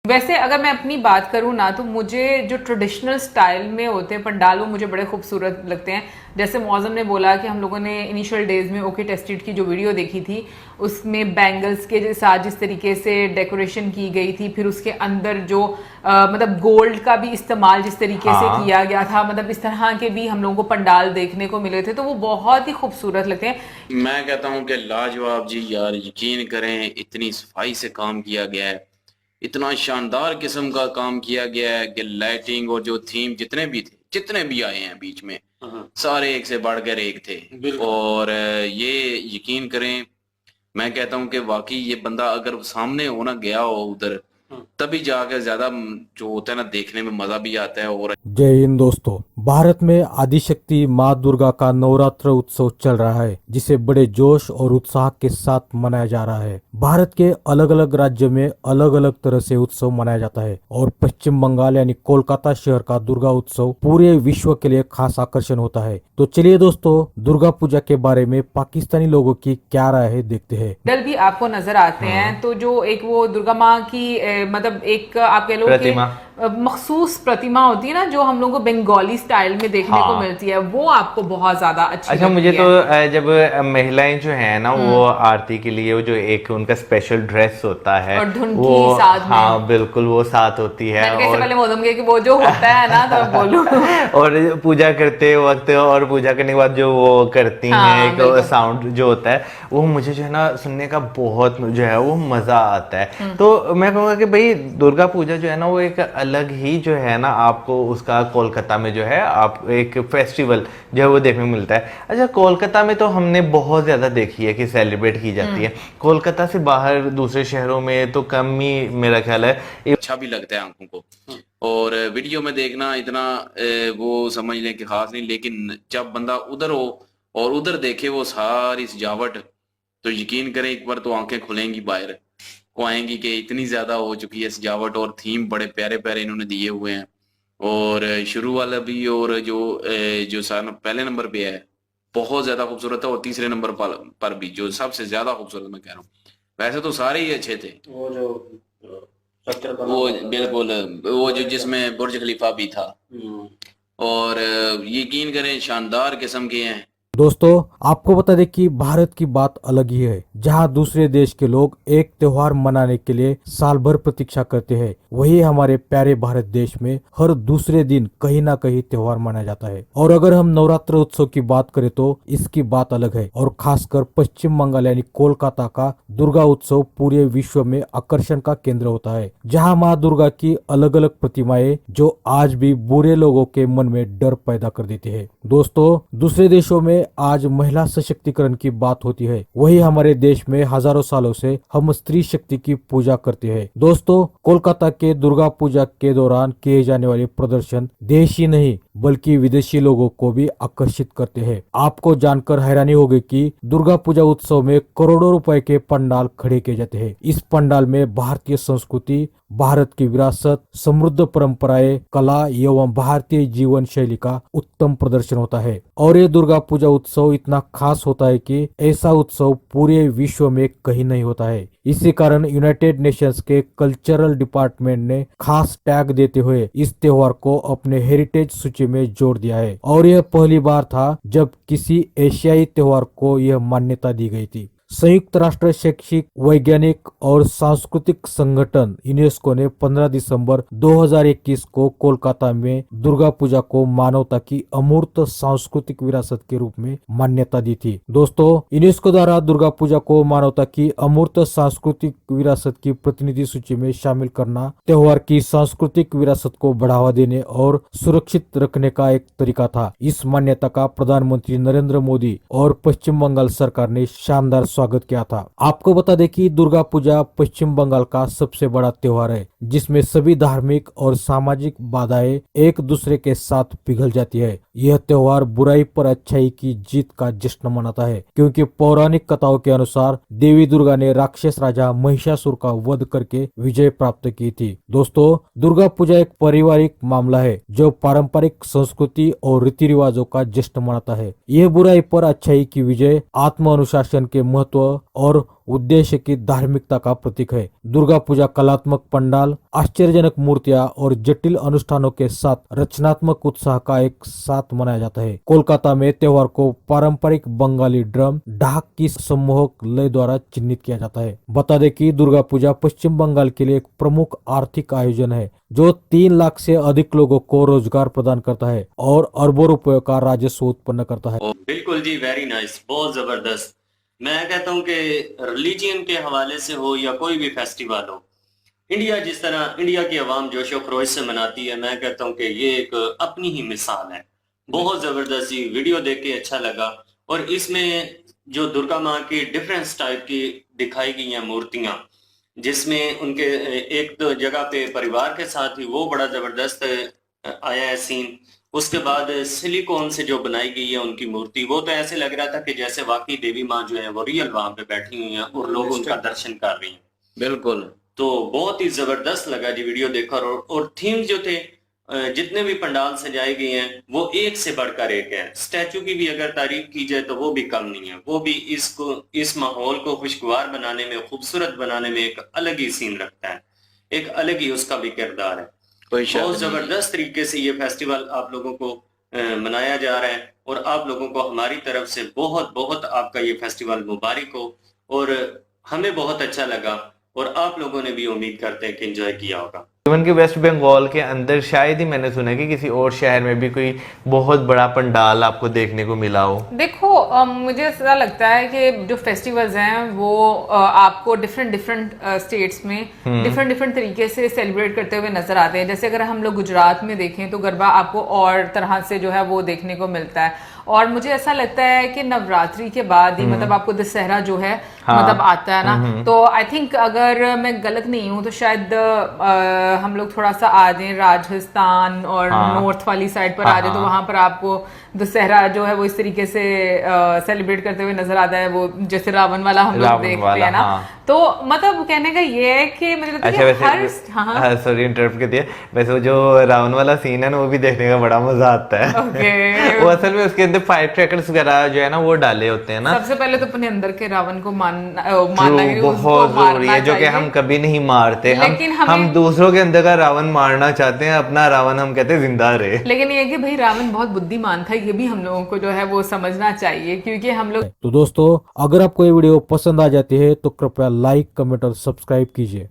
वैसे अगर मैं अपनी बात करूँ ना, तो मुझे जो ट्रेडिशनल स्टाइल में होते हैं पंडाल वो मुझे बड़े खूबसूरत लगते हैं। जैसे मौज़म ने बोला कि हम लोगों ने इनिशियल डेज में ओके टेस्टेड की जो वीडियो देखी थी, उसमें बैंगल्स के साथ जिस तरीके से डेकोरेशन की गई थी, फिर उसके अंदर जो मतलब गोल्ड का भी इस्तेमाल जिस तरीके से किया गया था, मतलब इस तरह के भी हम लोगों को पंडाल देखने को मिले थे, तो वो बहुत ही खूबसूरत लगते हैं। मैं कहता हूँ कि लाजवाब जी यार, यकीन करें इतनी सफाई से काम किया गया है, इतना शानदार किस्म का काम किया गया है कि लाइटिंग और जो थीम जितने भी आए हैं बीच में, सारे एक से बढ़कर एक थे। और ये यकीन करें, मैं कहता हूँ कि वाकई ये बंदा अगर सामने होना गया हो उधर, तभी जाकर ज्यादा जो होता है ना, देखने में मजा भी आता है। और जय हिंद दोस्तों, भारत में आदिशक्ति माँ दुर्गा का नवरात्र उत्सव चल रहा है, जिसे बड़े जोश और उत्साह के साथ मनाया जा रहा है। भारत के अलग अलग राज्यों में अलग अलग तरह से उत्सव मनाया जाता है और पश्चिम बंगाल यानी कोलकाता शहर का दुर्गा उत्सव पूरे विश्व के लिए खास आकर्षण होता है। तो चलिए दोस्तों, दुर्गा पूजा के बारे में पाकिस्तानी लोगों की क्या राय है देखते हैं। डल भी आपको नजर आते हैं, तो जो एक वो दुर्गा माँ की मतलब एक आप कह लो कि मखसूस प्रतिमा होती है ना, जो हम लोगों को बंगाली स्टाइल में देखने को मिलती है, वो आपको बहुत ज्यादा अच्छी अच्छा, मुझे है। तो जब महिलाएं जो है ना वो आरती के लिए, वो जो एक उनका स्पेशल ड्रेस होता है और धुन वो की साथ में। हाँ बिल्कुल, वो साथ होती है। मैंने कैसे पहले मोदम के कि वो जो होता है ना, तो बोलूं और पूजा करते वक्त और पूजा करने के बाद जो वो करती हैं, एक साउंड जो होता है, वो मुझे जो है ना सुनने का बहुत जो है वो मजा आता है। तो मैं कहूँगा कि भाई दुर्गा पूजा जो है ना वो एक अलग ही जो है ना, आपको उसका कोलकाता में जो है आप एक फेस्टिवल जो है वो देखने को मिलता है। अच्छा, कोलकाता में तो हमने बहुत ज्यादा देखी है कि सेलिब्रेट की जाती है, कोलकाता से बाहर दूसरे शहरों में तो कम ही मेरा ख्याल है। अच्छा भी लगता है आंखों को, और वीडियो में देखना इतना वो समझ लें कि खास नहीं, लेकिन जब बंदा उधर हो और उधर देखे वो सारी सजावट, तो यकीन करें एक बार तो आंखें खुलेंगी, बाहर को आएंगी कि इतनी ज्यादा हो चुकी है सजावट, और थीम बड़े प्यारे प्यारे इन्होंने दिए हुए हैं। और शुरू वाला भी, और जो पहले नंबर पे है बहुत ज्यादा खूबसूरत है, और तीसरे नंबर पर भी जो सबसे ज्यादा खूबसूरत मैं कह रहा हूँ। वैसे तो सारे ही अच्छे थे, वो जो वो बिल्कुल वो जो जिसमें बुर्ज खलीफा भी था, और यकीन करें शानदार किस्म के हैं। दोस्तों, आपको बता दें कि भारत की बात अलग ही है, जहां दूसरे देश के लोग एक त्योहार मनाने के लिए साल भर प्रतीक्षा करते हैं, वही हमारे प्यारे भारत देश में हर दूसरे दिन कहीं ना कहीं त्योहार मनाया जाता है। और अगर हम नवरात्र उत्सव की बात करें तो इसकी बात अलग है, और खासकर पश्चिम बंगाल यानी कोलकाता का दुर्गा उत्सव पूरे विश्व में आकर्षण का केंद्र होता है, जहाँ माँ दुर्गा की अलग अलग प्रतिमाएं जो आज भी बुरे लोगों के मन में डर पैदा कर देती है। दोस्तों, दूसरे देशों में आज महिला सशक्तिकरण की बात होती है, वही हमारे देश में हजारों सालों से हम स्त्री शक्ति की पूजा करते हैं। दोस्तों, कोलकाता के दुर्गा पूजा के दौरान किए जाने वाले प्रदर्शन देशी नहीं बल्कि विदेशी लोगों को भी आकर्षित करते हैं। आपको जानकर हैरानी होगी कि दुर्गा पूजा उत्सव में करोड़ों रुपए के पंडाल खड़े किए जाते हैं। इस पंडाल में भारतीय संस्कृति, भारत की विरासत, समृद्ध परंपराएं, कला एवं भारतीय जीवन शैली का उत्तम प्रदर्शन होता है। और ये दुर्गा पूजा उत्सव इतना खास होता है कि ऐसा उत्सव पूरे विश्व में कहीं नहीं होता है। इसी कारण यूनाइटेड नेशंस के कल्चरल डिपार्टमेंट ने खास टैग देते हुए इस त्योहार को अपने हेरिटेज सूची में जोड़ दिया है, और यह पहली बार था जब किसी एशियाई त्योहार को यह मान्यता दी गई थी। संयुक्त राष्ट्र शैक्षिक, वैज्ञानिक और सांस्कृतिक संगठन यूनेस्को ने 15 दिसंबर 2021 को कोलकाता में दुर्गा पूजा को मानवता की अमूर्त सांस्कृतिक विरासत के रूप में मान्यता दी थी। दोस्तों, यूनेस्को द्वारा दुर्गा पूजा को मानवता की अमूर्त सांस्कृतिक विरासत की प्रतिनिधि सूची में शामिल करना त्योहार की सांस्कृतिक विरासत को बढ़ावा देने और सुरक्षित रखने का एक तरीका था। इस मान्यता का प्रधानमंत्री नरेंद्र मोदी और पश्चिम बंगाल सरकार ने शानदार स्वागत किया था। आपको बता दें कि दुर्गा पूजा पश्चिम बंगाल का सबसे बड़ा त्योहार है, जिसमें सभी धार्मिक और सामाजिक बाधाएं एक दूसरे के साथ पिघल जाती है। यह त्योहार बुराई पर अच्छाई की जीत का जश्न मनाता है, क्योंकि पौराणिक कथाओं के अनुसार देवी दुर्गा ने राक्षस राजा महिषासुर का वध करके विजय प्राप्त की थी। दोस्तों, दुर्गा पूजा एक पारिवारिक मामला है जो पारंपरिक संस्कृति और रीति रिवाजों का जश्न मनाता है। यह बुराई पर अच्छाई की विजय, आत्म अनुशासन के महत्व और उद्देश्य की धार्मिकता का प्रतीक है। दुर्गा पूजा कलात्मक पंडाल, आश्चर्यजनक मूर्तियां और जटिल अनुष्ठानों के साथ रचनात्मक उत्साह का एक साथ मनाया जाता है। कोलकाता में त्योहार को पारंपरिक बंगाली ड्रम ढाक की सम्मोहक लय द्वारा चिन्हित किया जाता है। बता दें कि दुर्गा पूजा पश्चिम बंगाल के लिए एक प्रमुख आर्थिक आयोजन है जो 3 लाख से अधिक लोगों को रोजगार प्रदान करता है और अरबों रुपयों का राजस्व उत्पन्न करता है। बिल्कुल जी, वेरी नाइस, बहुत जबरदस्त। मैं कहता हूं कि रिलीजियन के हवाले से हो या कोई भी फेस्टिवल हो, जिस तरह इंडिया की आवाम जोशो खरोश से मनाती है, मैं कहता हूं कि ये एक अपनी ही मिसाल है। बहुत जबरदस्त जी, वीडियो देख के अच्छा लगा। और इसमें जो दुर्गा माँ की डिफरेंस टाइप की दिखाई गई हैं मूर्तियां, जिसमें उनके एक तो जगह पे परिवार के साथ ही वो बड़ा जबरदस्त आया है सीन। उसके बाद सिलिकॉन से जो बनाई गई है उनकी मूर्ति, वो तो ऐसे लग रहा था कि जैसे वाकई देवी माँ जो है वो रियल वहां पे बैठी हुई हैं और लोग उनका दर्शन कर रही हैं। बिल्कुल, तो बहुत ही जबरदस्त लगा जी वीडियो देखा। और थीम जो थे, जितने भी पंडाल सजाए गए हैं वो एक से बढ़कर एक है। स्टैचू की भी अगर तारीफ की जाए तो वो भी कम नहीं है। वो भी इस माहौल को खुशगवार बनाने में, खूबसूरत बनाने में एक अलग ही सीन रखता है, एक अलग ही उसका भी किरदार है। बहुत जबरदस्त तरीके से ये फेस्टिवल आप लोगों को मनाया जा रहा है और आप लोगों को हमारी तरफ से बहुत बहुत आपका ये फेस्टिवल मुबारक हो। और हमें बहुत अच्छा लगा और आप लोगों ने भी उम्मीद करते हैं कि एंजॉय किया होगा। इवन कि वेस्ट बंगाल के अंदर शायद ही मैंने सुना कि किसी और शहर में भी कोई बहुत बड़ा पंडाल आपको देखने को मिला हो। देखो, मुझे ऐसा लगता है कि जो फेस्टिवल्स हैं वो आपको डिफरेंट स्टेट्स में डिफरेंट तरीके से सेलिब्रेट करते हुए नजर आते हैं। जैसे अगर हम लोग गुजरात में देखें तो गरबा आपको और तरह से जो है वो देखने को मिलता है। और मुझे ऐसा लगता है कि नवरात्रि के बाद ही मतलब आपको दशहरा जो है मतलब आता है ना। तो आई थिंक अगर मैं गलत नहीं हूँ तो शायद हम लोग थोड़ा सा आ जाए राजस्थान और नॉर्थ वाली साइड पर आ जाए तो वहां पर आपको दशहरा जो है वो इस तरीके से सेलिब्रेट करते हुए नजर आता है। वो जैसे रावण वाला हम लोग देखते हैं ना। तो मतलब कहने का ये है कि मुझे लगता है कि हर सॉरी इंटरप्ट कर दिया। वैसे वो जो रावण वाला सीन है ना वो भी देखने का बड़ा मजा आता है। वो असल में उसके अंदर फायर क्रैकर्स वगैरह जो है ना वो डाले होते हैं ना। सबसे पहले तो अपने अंदर के रावण को मानना बहुत जरूरी है, जो कि हम कभी नहीं मारते। हम दूसरों के अंदर का रावण मारना चाहते हैं, अपना रावण हम कहते हैं जिंदा रहे। लेकिन ये कि भाई रावण बहुत बुद्धिमान था, ये भी हम लोगों को जो है वो समझना चाहिए, क्योंकि हम लोग। तो दोस्तों, अगर आपको ये वीडियो पसंद आ जाती है तो कृपया लाइक, कमेंट और सब्सक्राइब कीजिए।